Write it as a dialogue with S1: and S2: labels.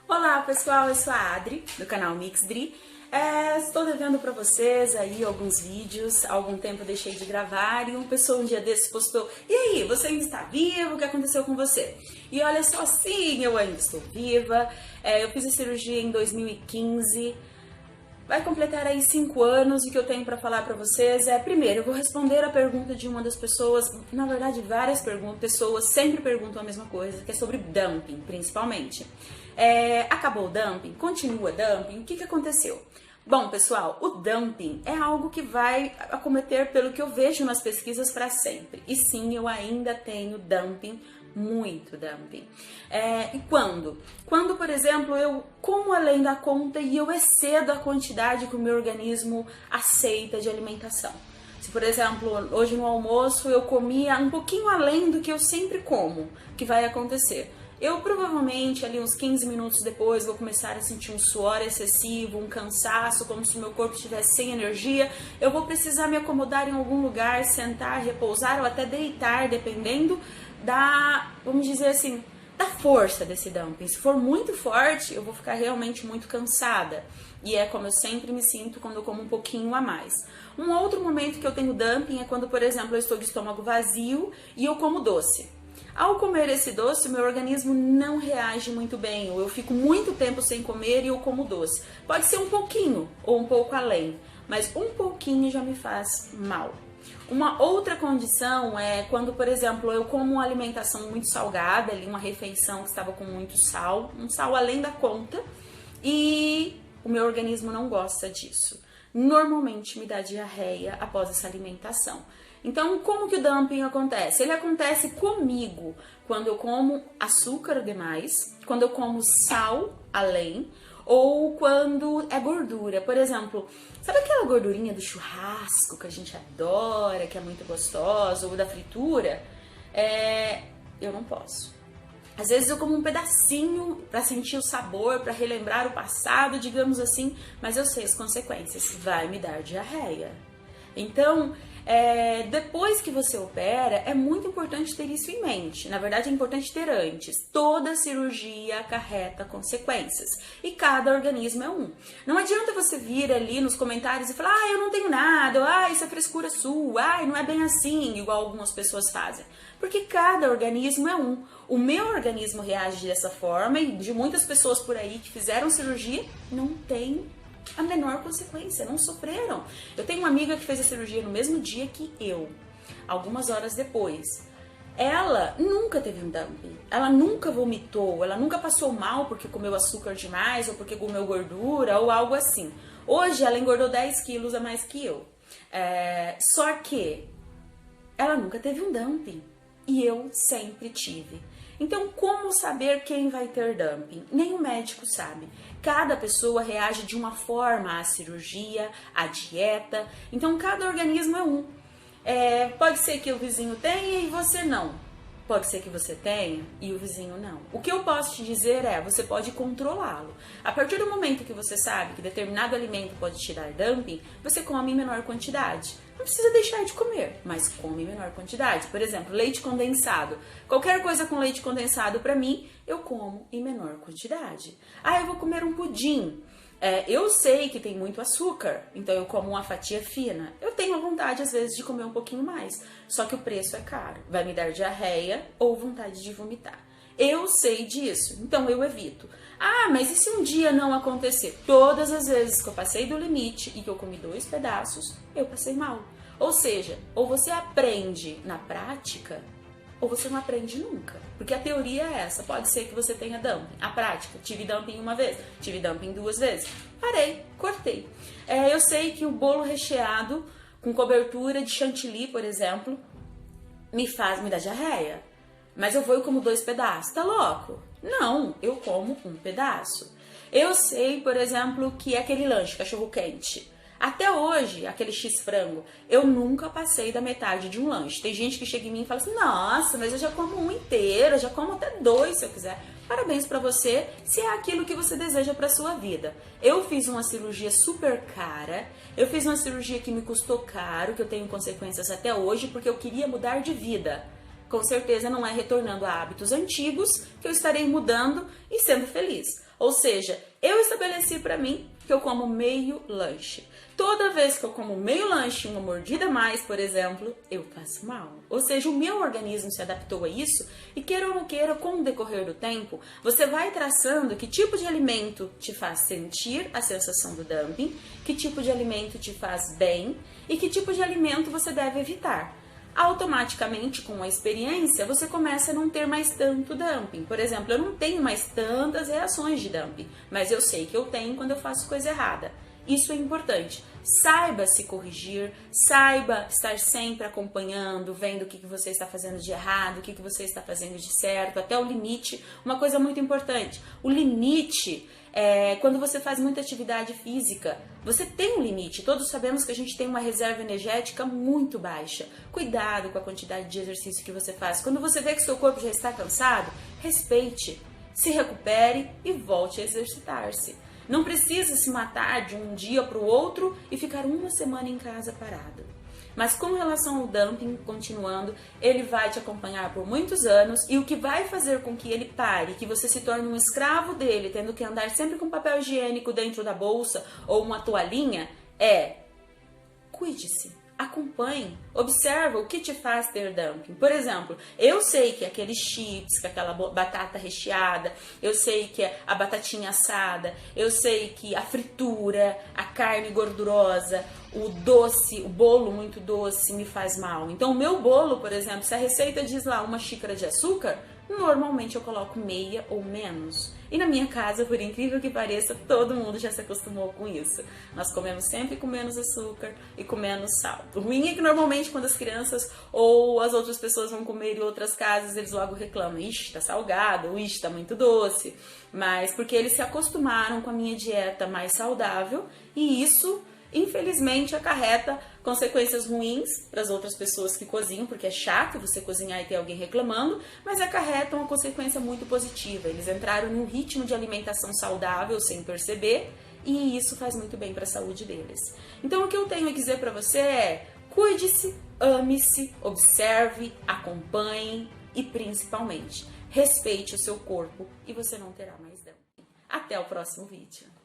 S1: Olá pessoal, eu sou a Adri, do canal Mixdri. Estou devendo para vocês aí alguns vídeos, há algum tempo eu deixei de gravar e uma pessoa um dia desses postou: "E aí, você ainda está vivo? O que aconteceu com você?" E olha só, sim, eu ainda estou viva. Eu fiz a cirurgia em 2015. Vai completar aí 5 anos e o que eu tenho para falar para vocês primeiro, eu vou responder a pergunta de uma das pessoas, na verdade várias pessoas sempre perguntam a mesma coisa, que é sobre dumping, principalmente. Acabou o dumping? Continua dumping? O que aconteceu? Bom, pessoal, o dumping é algo que vai acometer, pelo que eu vejo nas pesquisas, para sempre. E sim, eu ainda tenho dumping, muito dumping. E quando? Quando, por exemplo, eu como além da conta e eu excedo a quantidade que o meu organismo aceita de alimentação. Se, por exemplo, hoje no almoço eu comia um pouquinho além do que eu sempre como, o que vai acontecer? Eu provavelmente, ali uns 15 minutos depois, vou começar a sentir um suor excessivo, um cansaço, como se o meu corpo estivesse sem energia. Eu vou precisar me acomodar em algum lugar, sentar, repousar ou até deitar, dependendo da, vamos dizer assim, da força desse dumping. Se for muito forte, eu vou ficar realmente muito cansada. E é como eu sempre me sinto quando eu como um pouquinho a mais. Um outro momento que eu tenho dumping é quando, por exemplo, eu estou de estômago vazio e eu como doce. Ao comer esse doce, o meu organismo não reage muito bem, ou eu fico muito tempo sem comer e eu como doce. Pode ser um pouquinho ou um pouco além, mas um pouquinho já me faz mal. Uma outra condição é quando, por exemplo, eu como uma alimentação muito salgada, ali uma refeição que estava com muito sal, um sal além da conta, e o meu organismo não gosta disso. Normalmente me dá diarreia após essa alimentação. Então, como que o dumping acontece? Ele acontece comigo quando eu como açúcar demais, quando eu como sal além, ou quando é gordura. Por exemplo, sabe aquela gordurinha do churrasco que a gente adora, que é muito gostosa, ou da fritura? Eu não posso. Às vezes eu como um pedacinho para sentir o sabor, para relembrar o passado, digamos assim, mas eu sei as consequências. Vai me dar diarreia. Então, depois que você opera, é muito importante ter isso em mente. Na verdade, é importante ter antes. Toda cirurgia acarreta consequências. E cada organismo é um. Não adianta você vir ali nos comentários e falar: "Ah, eu não tenho nada. Isso é frescura sua. Não é bem assim", igual algumas pessoas fazem. Porque cada organismo é um. O meu organismo reage dessa forma e de muitas pessoas por aí que fizeram cirurgia não tem a menor consequência, não sofreram. Eu tenho uma amiga que fez a cirurgia no mesmo dia que eu, algumas horas depois. Ela nunca teve um dumping, ela nunca vomitou, ela nunca passou mal porque comeu açúcar demais ou porque comeu gordura ou algo assim. Hoje ela engordou 10 quilos a mais que eu. Só que ela nunca teve um dumping e eu sempre tive. Então, como saber quem vai ter dumping? Nem o médico sabe. Cada pessoa reage de uma forma à cirurgia, à dieta. Então, cada organismo é um. Pode ser que o vizinho tenha e você não. Pode ser que você tenha e o vizinho não. O que eu posso te dizer você pode controlá-lo. A partir do momento que você sabe que determinado alimento pode te dar dumping, você come em menor quantidade. Não precisa deixar de comer, mas come em menor quantidade. Por exemplo, leite condensado. Qualquer coisa com leite condensado, para mim, eu como em menor quantidade. Eu vou comer um pudim. Eu sei que tem muito açúcar, então eu como uma fatia fina. Eu tenho vontade, às vezes, de comer um pouquinho mais. Só que o preço é caro. Vai me dar diarreia ou vontade de vomitar. Eu sei disso, então eu evito. Mas e se um dia não acontecer? Todas as vezes que eu passei do limite e que eu comi 2 pedaços, eu passei mal. Ou seja, ou você aprende na prática, ou você não aprende nunca. Porque a teoria é essa, pode ser que você tenha dumping. A prática, tive dumping 1 vez, tive dumping 2 vezes. Parei, cortei. Eu sei que o bolo recheado com cobertura de chantilly, por exemplo, me dá diarreia. Mas eu vou e como 2 pedaços, tá louco? Não, eu como 1 pedaço. Eu sei, por exemplo, que aquele lanche, cachorro quente, até hoje, aquele X-frango, eu nunca passei da metade de um lanche. Tem gente que chega em mim e fala assim: "Nossa, mas eu já como 1 inteiro, eu já como até 2 se eu quiser". Parabéns pra você, se é aquilo que você deseja pra sua vida. Eu fiz uma cirurgia super cara, eu fiz uma cirurgia que me custou caro, que eu tenho consequências até hoje, porque eu queria mudar de vida. Com certeza não é retornando a hábitos antigos que eu estarei mudando e sendo feliz. Ou seja, eu estabeleci para mim que eu como meio lanche. Toda vez que eu como meio lanche, uma mordida a mais, por exemplo, eu passo mal. Ou seja, o meu organismo se adaptou a isso e, queira ou não queira, com o decorrer do tempo, você vai traçando que tipo de alimento te faz sentir a sensação do dumping, que tipo de alimento te faz bem e que tipo de alimento você deve evitar. Automaticamente, com a experiência, você começa a não ter mais tanto dumping. Por exemplo, eu não tenho mais tantas reações de dumping, mas eu sei que eu tenho quando eu faço coisa errada. Isso é importante. Saiba se corrigir, saiba estar sempre acompanhando, vendo o que você está fazendo de errado, o que você está fazendo de certo, até o limite. Uma coisa muito importante, o limite é quando você faz muita atividade física. Você tem um limite, todos sabemos que a gente tem uma reserva energética muito baixa. Cuidado com a quantidade de exercício que você faz. Quando você vê que seu corpo já está cansado, respeite, se recupere e volte a exercitar-se. Não precisa se matar de um dia para o outro e ficar uma semana em casa parado. Mas com relação ao dumping, continuando, ele vai te acompanhar por muitos anos e o que vai fazer com que ele pare, que você se torne um escravo dele, tendo que andar sempre com papel higiênico dentro da bolsa ou uma toalhinha, é cuide-se. Acompanhe, observa o que te faz ter dumping. Por exemplo, eu sei que aqueles chips, que aquela batata recheada, eu sei que a batatinha assada, eu sei que a fritura, a carne gordurosa, o doce, o bolo muito doce me faz mal. Então o meu bolo, por exemplo, se a receita diz lá 1 xícara de açúcar, normalmente eu coloco meia ou menos. E na minha casa, por incrível que pareça, todo mundo já se acostumou com isso. Nós comemos sempre com menos açúcar e com menos sal. O ruim é que normalmente quando as crianças ou as outras pessoas vão comer em outras casas, eles logo reclamam, ixi, tá salgado, ixi, tá muito doce. Mas porque eles se acostumaram com a minha dieta mais saudável e isso, infelizmente, acarreta consequências ruins para as outras pessoas que cozinham, porque é chato você cozinhar e ter alguém reclamando, mas acarreta uma consequência muito positiva. Eles entraram num ritmo de alimentação saudável sem perceber e isso faz muito bem para a saúde deles. Então o que eu tenho a dizer para você é: cuide-se, ame-se, observe, acompanhe e principalmente respeite o seu corpo e você não terá mais dumping. Até o próximo vídeo.